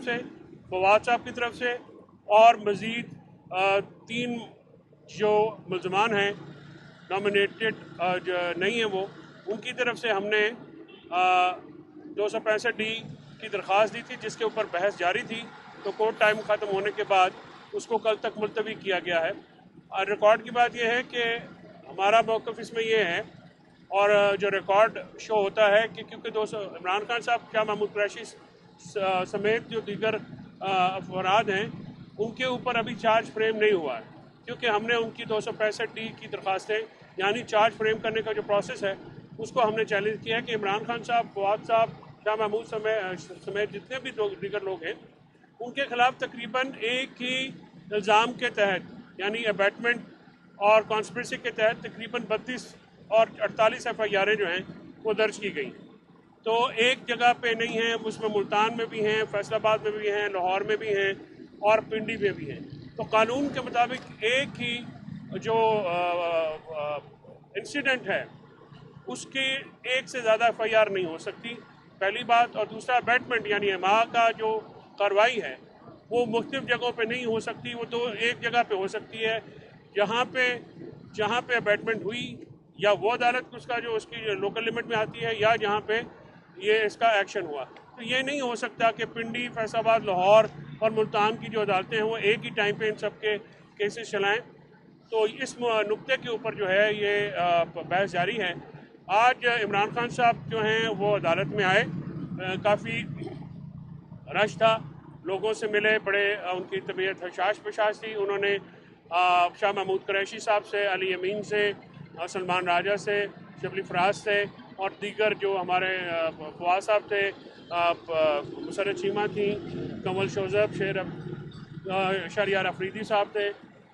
से, फवाद साहब की तरफ से और मज़ीद 3 जो मुल्ज़मान हैं नॉमिनेटेड जो नहीं है वो, उनकी तरफ से हमने 265D की दरख्वास्त दी थी जिसके ऊपर बहस जारी थी। तो कोर्ट टाइम ख़त्म होने के बाद उसको कल तक मुलतवी किया गया है। और रिकॉर्ड की बात यह है कि हमारा मौक़िफ़ इसमें यह है और जो रिकॉर्ड शो होता है कि क्योंकि इमरान खान साहब, शाह महमूद कुरैशी समेत जो दीगर अफराद हैं उनके ऊपर अभी चार्ज फ्रेम नहीं हुआ है, क्योंकि हमने उनकी 265D की दरख्वास्तें यानी चार्ज फ्रेम करने का जो प्रोसेस है उसको हमने चैलेंज किया है कि इमरान खान साहब, फवाद साहब, शाह महमूद समेत जितने भी दीगर लोग हैं उनके खिलाफ तकरीबन एक ही इल्ज़ाम के तहत यानी अबैटमेंट और कॉन्स्पिरेसी के तहत तकरीबन 32 और 48 FIR जो हैं वो दर्ज की गई। तो एक जगह पे नहीं है, उसमें मुल्तान में भी हैं, फैसलाबाद में भी हैं, लाहौर में भी हैं और पिंडी में भी हैं। तो कानून के मुताबिक एक ही जो इंसिडेंट है उसकी एक से ज़्यादा FIR नहीं हो सकती, पहली बात। और दूसरा, अबैटमेंट यानी हमा का जो कार्रवाई है वो मुख्तलिफ जगहों पे नहीं हो सकती, वो तो एक जगह पे हो सकती है जहाँ पे अबैटमेंट हुई या वो अदालत उसका जो उसकी लोकल लिमिट में आती है या जहाँ पे ये इसका एक्शन हुआ। तो ये नहीं हो सकता कि पिंडी, फैसलाबाद, लाहौर और मुल्तान की जो अदालतें हैं वो एक ही टाइम पे इन सब के केसेस चलाएं। तो इस नुक्ते के ऊपर जो है ये बहस जारी है। आज इमरान खान साहब जो हैं वो अदालत में आए, काफ़ी रश था, लोगों से मिले, बड़े उनकी तबीयत हशाश बशाश थी। उन्होंने शाह महमूद कुरैशी साहब से, अली अमीन से, सलमान राजा से, शबली फराज से और दीगर जो हमारे फवाद साहब थे, मुसरत चीमा थी, कमल शोज़ब, शहरियार अफरीदी साहब थे,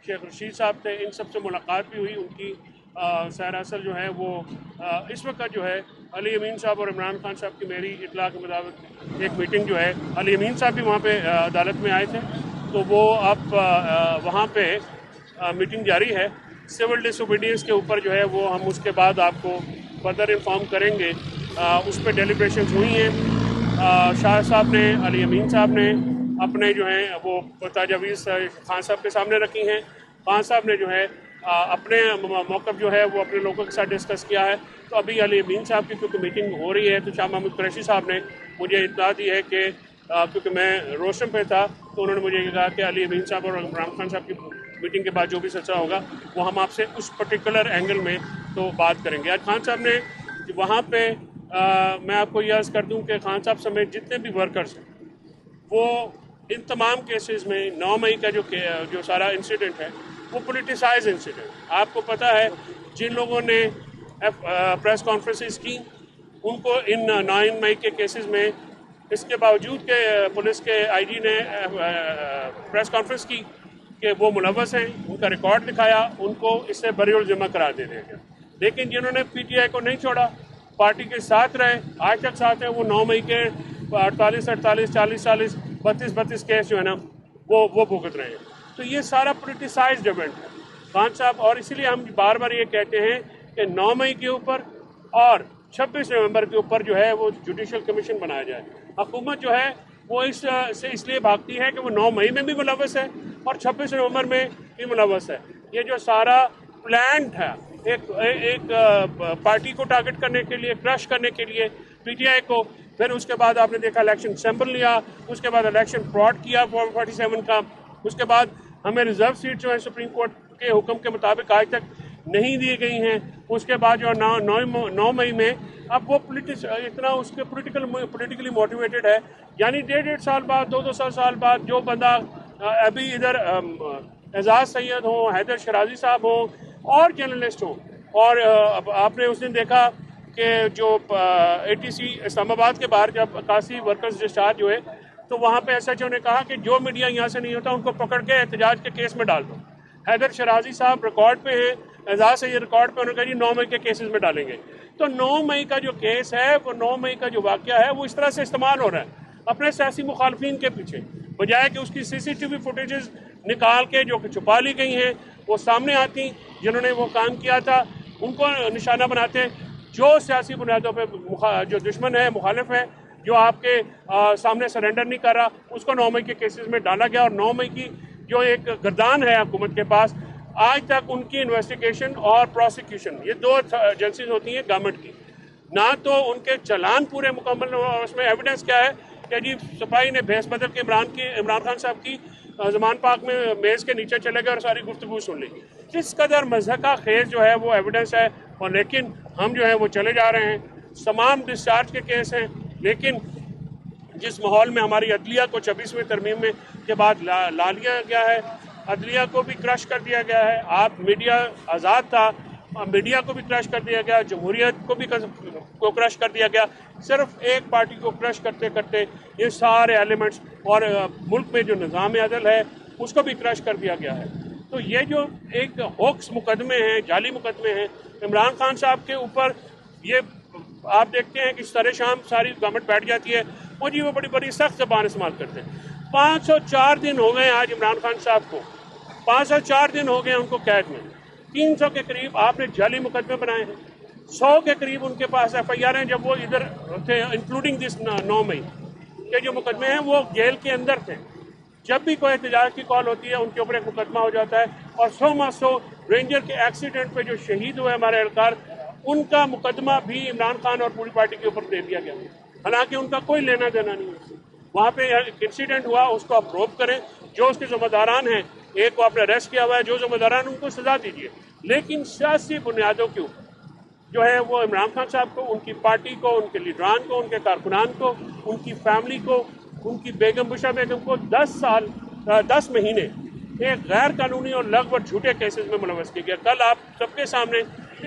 शेख रशीद साहब थे, इन सब से मुलाकात भी हुई। उनकी सैर असल जो है वो इस वक्त जो है अली अमीन साहब और इमरान खान साहब की मेरी इतला के मुताबिक एक मीटिंग जो है, अली अमीन साहब भी वहाँ पे अदालत में आए थे, तो वो अब वहाँ पे मीटिंग जारी है। सिविल डिसोबीडियंस के ऊपर जो है वो हम उसके बाद आपको फर्दर इन्फॉर्म करेंगे। उस पर डेलिब्रेशंस हुई हैं। शाह साहब ने, अली अमीन साहब ने अपने जो हैं वो तजावीज़ खान साहब के सामने रखी हैं। खान साहब ने जो है अपने मौक़िफ़ जो है वो अपने लोगों के साथ डिस्कस किया है। तो अभी अली अमीन साहब की क्योंकि मीटिंग हो रही है, तो शाह महमूद कुरैशी साहब ने मुझे इत्तला दी है कि क्योंकि मैं रोशन पे था तो उन्होंने मुझे ये कहा कि अली अमीन साहब और इमरान खान साहब की मीटिंग के बाद जो भी सिलसिला होगा वो हम आपसे उस पर्टिकुलर एंगल में तो बात करेंगे। आज खान साहब ने वहाँ पे मैं आपको ये अर्ज़ कर दूँ कि खान साहब समेत जितने भी वर्कर्स हैं वो इन तमाम केसेस में 9 मई का जो सारा इंसिडेंट है वो पोलिटिसाइज इंसिडेंट। आपको पता है जिन लोगों ने प्रेस कॉन्फ्रेंसेस की उनको इन 9 मई के केसेस में, इसके बावजूद के पुलिस के IG ने प्रेस कॉन्फ्रेंस की कि वो मुलव्वस हैं, उनका रिकॉर्ड दिखाया, उनको इससे बरी जमा करा दे दिया गया। लेकिन जिन्होंने PTI को नहीं छोड़ा, पार्टी के साथ रहे, आज तक साथ हैं, वो 9 मई के 48, 40 32 केस जो है ना वो भुगत रहे हैं। तो ये सारा पोलिटिसाइज्ड इवेंट है खान साहब, और इसीलिए हम बार बार ये कहते हैं कि 9 मई के ऊपर और 26 नवंबर के ऊपर जो है वो जुडिशल कमीशन बनाया जाए। हुकूमत जो है वो इसलिए भागती है कि वो 9 मई में भी मुलव्वस है और 26 नवंबर में भी मुलव्वस है। ये जो सारा प्लान था एक पार्टी को टारगेट करने के लिए, क्रश करने के लिए PTI को, फिर उसके बाद आपने देखा इलेक्शन सैंपल लिया, उसके बाद इलेक्शन फ्रॉड किया 47 का, उसके बाद हमें रिजर्व सीट जो है सुप्रीम कोर्ट के हुक्म के मुताबिक आज तक नहीं दी गई हैं। उसके बाद जो 9 मई में अब वो इतना उसके पोलिटिकली मोटिवेटेड है, यानी 1.5 साल बाद, 2 साल बाद जो बंदा अभी इधर एजाज सैयद हो, हैदर शराजी साहब हो और जर्नलिस्ट हो, और आपने उस दिन देखा कि जो ATC इस्लामाबाद के बाहर जब 81 वर्कर्स डिस्चार्ज हुए तो वहाँ पे SHO ने कहा कि जो मीडिया यहाँ से नहीं होता उनको पकड़ के एहतजाज के केस में डाल दो। हैदर शराजी साहब रिकॉर्ड पे हैं, एजाज सैयद रिकॉर्ड पे, उन्होंने कहा जी 9 मई के केसेस में डालेंगे। तो 9 मई का जो केस है, वो 9 मई का जो वाक़या है वो इस तरह से इस्तेमाल हो रहा है अपने सियासी मुखालफिन के पीछे, बजाय कि उसकी CCTV फुटेजेस निकाल के जो छुपा ली गई हैं वो सामने आती, जिन्होंने वो काम किया था उनको निशाना बनाते। जो सियासी बुनियादों पर जो दुश्मन है, मुखालिफ है, जो आपके सामने सरेंडर नहीं कर रहा, उसको 9 मई के केसेस में डाला गया। और 9 मई की जो एक गर्दान है हुकूमत के पास, आज तक उनकी इन्वेस्टिगेशन और प्रोसिक्यूशन, ये 2 एजेंसीज होती हैं गवर्नमेंट की, ना तो उनके चालान पूरे मुकम्मल, उसमें एविडेंस क्या है कि जी सिपाही ने भेस बदल के इमरान खान साहब की जमान पाक में मेज़ के नीचे चले गए और सारी गुफ्तगू सुन ली। किस कदर मज़हका खेज जो है वो एविडेंस है। और लेकिन हम जो है वो चले जा रहे हैं। तमाम डिस्चार्ज के केस हैं, लेकिन जिस माहौल में हमारी अदलिया को 26वीं तरमीम में के बाद ला लिया गया है, अदलिया को भी क्रश कर दिया गया है। आप मीडिया आज़ाद था, मीडिया को भी क्रश कर दिया गया, जमहूरियत को भी क्रश कर दिया गया। सिर्फ एक पार्टी को क्रश करते करते ये सारे एलिमेंट्स और मुल्क में जो निज़ाम अदल है उसको भी क्रश कर दिया गया है। तो ये जो एक होक्स मुकदमे हैं, जाली मुकदमे हैं इमरान खान साहब के ऊपर, ये आप देखते हैं कि सारे शाम सारी गवर्नमेंट बैठ जाती है और जी वो बड़ी बड़ी सख्त ज़बान इस्तेमाल करते हैं। 504 दिन हो गए आज इमरान खान साहब को, 504 दिन हो गए उनको कैद में। 300 के करीब आपने जाली मुकदमे बनाए हैं, 100 के करीब उनके पास FIR हैं जब वो इधर थे, इंक्लूडिंग दिस 9 मई के जो मुकदमे हैं वो जेल के अंदर थे। जब भी कोई एहतजाज की कॉल होती है उनके ऊपर एक मुकदमा हो जाता है। और 100 रेंजर के एक्सीडेंट पे जो शहीद हुए हमारे एहलकार, उनका मुकदमा भी इमरान खान और पूरी पार्टी के ऊपर दे दिया गया, हालांकि उनका कोई लेना देना नहीं है। वहाँ पे इंसिडेंट हुआ, उसको आप प्रूव करें, जो उसके जिम्मेदारान हैं, एक को आपने अरेस्ट किया हुआ है, जो जिम्मेदारान उनको सजा दीजिए। लेकिन सियासी बुनियादों के ऊपर जो है वो इमरान खान साहब को, उनकी पार्टी को, उनके लीडरान को, उनके कारकुनान को, उनकी फैमिली को, उनकी बेगम बुशा बेगम को 10 महीने एक गैर कानूनी और लगभग झूठे केसेस में मुलव्वस किया गया। कल आप सबके सामने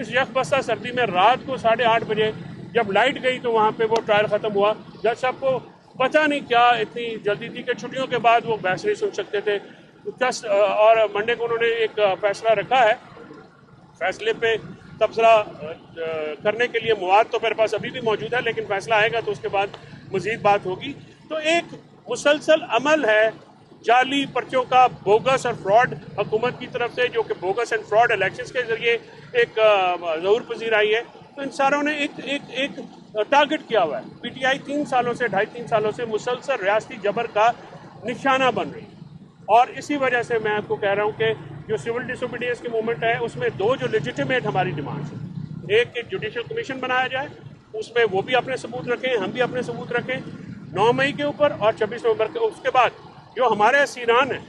इस यकबस्ता सर्दी में रात को 8:30 बजे जब लाइट गई तो वहाँ पे वो ट्रायल ख़त्म हुआ। जज साहब को पता नहीं क्या इतनी जल्दी थी कि छुट्टियों के बाद वो बहस नहीं सुन सकते थे। और मंडे को उन्होंने एक फैसला रखा है, फैसले पे तबसरा करने के लिए मवाद तो मेरे पास अभी भी मौजूद है, लेकिन फैसला आएगा तो उसके बाद मज़ीद बात होगी। तो एक मुसलसल अमल है जाली पर्चों का, बोगस और फ्रॉड हुकूमत की तरफ से, जो कि बोगस एंड फ्रॉड इलेक्शंस के जरिए एक ज़हूर पजीर आई है। तो इन सारों ने एक टारगेट किया हुआ है। PTI 3 सालों से 2.5-3 सालों से मुसलसल रियासती जबर का निशाना बन रही है। और इसी वजह से मैं आपको कह रहा हूँ कि जो सिविल डिसोबीडियंस की मूवमेंट है उसमें 2 जो लेजिटिमेट हमारी डिमांड्स हैं, एक जुडिशल कमीशन बनाया जाए, उसमें वो भी अपने सबूत रखें, हम भी अपने सबूत रखें 9 मई के ऊपर और 26 नवंबर के। उसके बाद जो हमारे असीरान हैं,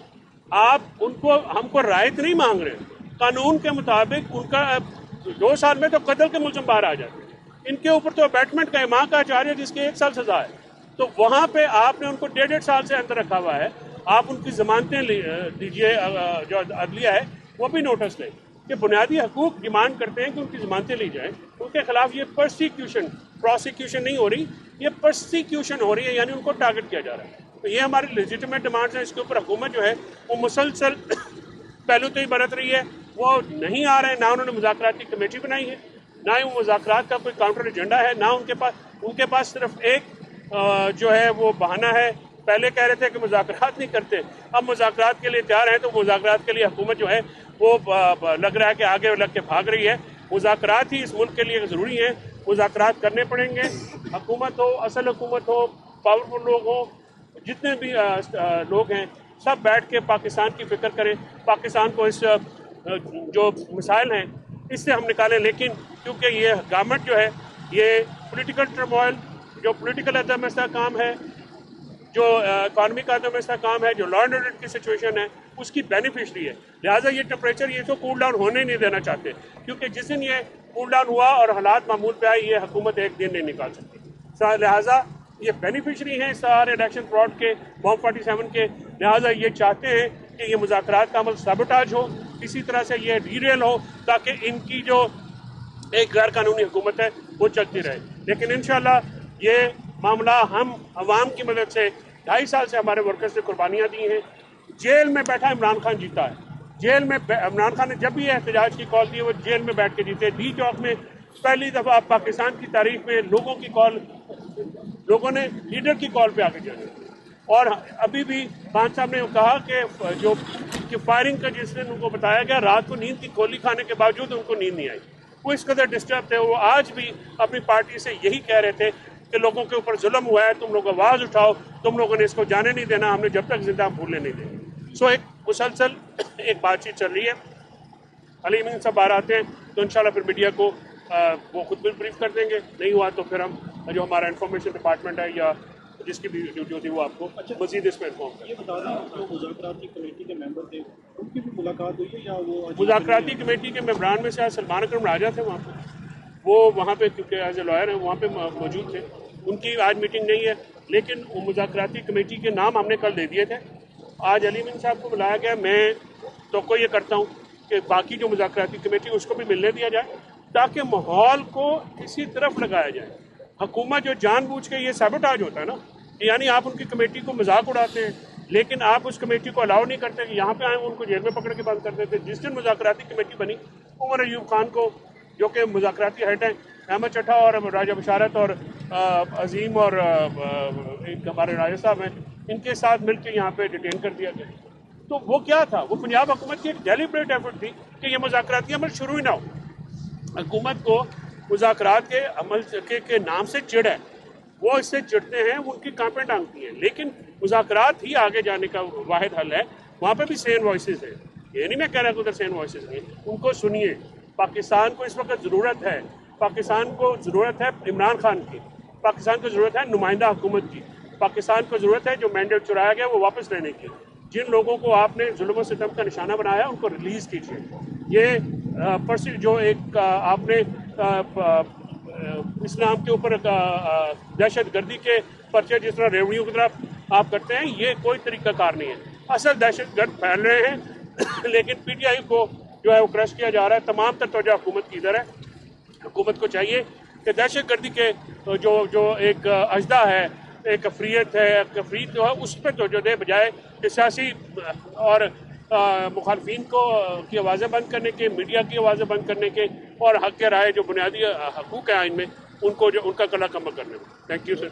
आप उनको, हमको रायत नहीं मांग रहे, कानून के मुताबिक उनका 2 साल में तो कत्ल के मुलज़िम बाहर आ जाते हैं। इनके ऊपर तो अबैटमेंट का इमाम का आचार्य जिसकी 1 साल सजा है, तो वहाँ पे आपने उनको 1.5 साल से अंदर रखा हुआ है। आप उनकी जमानतें दीजिए, जो अदलिया है वो भी नोटिस लें कि बुनियादी हकूक डिमांड करते हैं कि उनकी जमानतें ली जाएँ। उनके खिलाफ ये प्रोसिक्यूशन नहीं हो रही, ये परसिक्यूशन हो रही है, यानी उनको टारगेट किया जा रहा है। तो ये हमारी लेजिटिमेट डिमांड्स हैं। इसके ऊपर हुकूमत जो है वो मुसलसल पहलू तो ही बरत रही है, वो नहीं आ रहे हैं। ना उन्होंने मुज़ाकरात की कमेटी बनाई है, ना ही वो मुज़ाकरात का कोई काउंटर एजेंडा है, ना उनके पास सिर्फ एक जो है वो बहाना है। पहले कह रहे थे कि मुज़ाकरात नहीं करते, अब मुज़ाकरात के लिए तैयार हैं। तो मुज़ाकरात के लिए हुकूमत जो है वो लग रहा है कि आगे लग के भाग रही है। मुज़ाकरात ही इस मुल्क के लिए ज़रूरी है, मुज़ाकरात करने पड़ेंगे। हुकूमत हो, असल हुकूमत हो, पावरफुल लोग हो, जितने भी लोग हैं, सब बैठ के पाकिस्तान की फ़िक्र करें, पाकिस्तान को इस जो मसाइल हैं इससे हम निकालें। लेकिन क्योंकि ये गवर्नमेंट जो है ये पॉलिटिकल टर्मोइल, जो पॉलिटिकल अदम-ए-वफ़ा काम है, जो इकॉनमी का अदम-ए-वफ़ा काम है, जो लॉ एंड ऑर्डर की सिचुएशन है, उसकी बेनिफिशरी है। लिहाजा ये टेम्परेचर ये तो कूल डाउन होने नहीं देना चाहते, क्योंकि जिस दिन ये कूल डाउन हुआ और हालात मामूल पे आए, ये हुकूमत एक दिन नहीं निकाल सकती। लिहाजा ये बेनिफिशरी हैं सारे इलेक्शन फ्रॉड के, बॉम्ब 47 के। लिहाजा ये चाहते हैं कि ये मुज़ाकरात का अमल साबोटाज हो, किसी तरह से ये डीरेल हो, ताकि इनकी जो एक गैर कानूनी हुकूमत है वो चलती रहे। लेकिन इंशाल्लाह ये मामला हम अवाम की मदद से 2.5 साल से हमारे वर्कर्स ने कुर्बानियाँ दी हैं। जेल में बैठा इमरान खान जीता है, जेल में इमरान खान ने जब भी एहतजाज की कॉल दी वो जेल में बैठ के जीते। डी चौक में पहली दफ़ा पाकिस्तान की तारीख में लोगों ने लीडर की कॉल पे आगे जाना। और अभी भी खान साहब ने कहा कि फायरिंग का जिस दिन उनको बताया गया, रात को नींद की गोली खाने के बावजूद उनको नींद नहीं आई, वो इस कदर डिस्टर्ब थे। वो आज भी अपनी पार्टी से यही कह रहे थे कि लोगों के ऊपर जुल्म हुआ है, तुम लोग आवाज़ उठाओ, तुम लोगों ने इसको जाने नहीं देना, हमने जब तक जिंदा भूलने नहीं देंगे। सो एक मुसलसल एक बातचीत चल रही है। अली अमीन साहब बाहर आते हैं तो इंशाल्लाह फिर मीडिया को वो खुद भी ब्रीफ कर देंगे, नहीं हुआ तो फिर हम जो हमारा इंफॉर्मेशन डिपार्टमेंट है या जिसकी भी ड्यूटी होती है वो आपको मजीद इसमें इन्फॉर्म करें। ये बता दें जो मुज़ाकराती कमेटी के मेंबर थे उनकी भी मुलाकात हुई है या वो मुज़ाकराती कमेटी के मेंबरान में से आज सलमान अकरम राजा थे वहाँ पर, वो वहाँ पे क्योंकि एज ए लॉयर हैं वहाँ पे मौजूद थे, उनकी आज मीटिंग नहीं है, लेकिन वो मुज़ाकराती कमेटी के नाम हमने कल दे दिए थे। आज अली अमीन साहब को बुलाया गया। मैं तो ये करता हूँ कि बाकी जो मुज़ाकराती कमेटी उसको भी मिलने दिया जाए ताकि माहौल को किसी तरफ लगाया जाए। हुकूमत जो जानबूझ के ये सैबोटाज होता है ना, यानी आप उनकी कमेटी को मजाक उड़ाते हैं लेकिन आप उस कमेटी को अलाउ नहीं करते कि यहाँ पे आए, उनको जेल में पकड़ के बंद कर देते। जिस दिन मुज़ाकराती कमेटी बनी, उमर अयूब खान को जो कि मुज़ाकराती हेड हैं, अहमद चट्टा और राजा बशारत और अजीम और एक हमारे राजा साहब हैं, इनके साथ मिलकर यहाँ पे डिटेन कर दिया गया। तो वो क्या था, वो पंजाब हुकूमत की एक डेलिब्रेट एफर्ट थी कि ये मुज़ाकराती अमल शुरू ही ना हो। हुकूमत को मुज़ाकरात के अमल के नाम से चिढ़ है, वो इससे चिढ़ते हैं, वो उनकी कांपें टांगती हैं, लेकिन मुज़ाकरात ही आगे जाने का वाहिद हल है। वहाँ पे भी सेन वॉइसेस हैं, ये नहीं मैं कह रहा कि उधर सेन वॉइसेस नहीं, उनको सुनिए। पाकिस्तान को इस वक्त ज़रूरत है, पाकिस्तान को ज़रूरत है इमरान खान की, पाकिस्तान को ज़रूरत है नुमाइंदा हुकूमत की, पाकिस्तान को ज़रूरत है जो मैंडेट चुराया गया वो वापस लेने की। जिन लोगों को आपने जुल्म और सितम का निशाना बनाया उनको रिलीज़ कीजिए। ये जो एक आपने इस्लाम के ऊपर दहशत गर्दी के पर्चे जिस तरह रेवड़ियों की तरफ आप करते हैं, ये कोई तरीकाकार नहीं है। असल दहशत गर्द फैल रहे हैं लेकिन PTI को जो है वो क्रश किया जा रहा है। तमाम तर तवज्जो हुकूमत की इधर है। हुकूमत को चाहिए कि दहशत गर्दी के जो एक अजदा है, एक अफरीत है, कफरीत जो है उस पर तवज्जो दे, बजाय कि सियासी और मुखालफिन को की आवाज़ें बंद करने के, मीडिया की आवाज़ें बंद करने के और हक के राय जो बुनियादी हकूक़ हैं इनमें उनको जो उनका कला कम करने में। Thank you sir.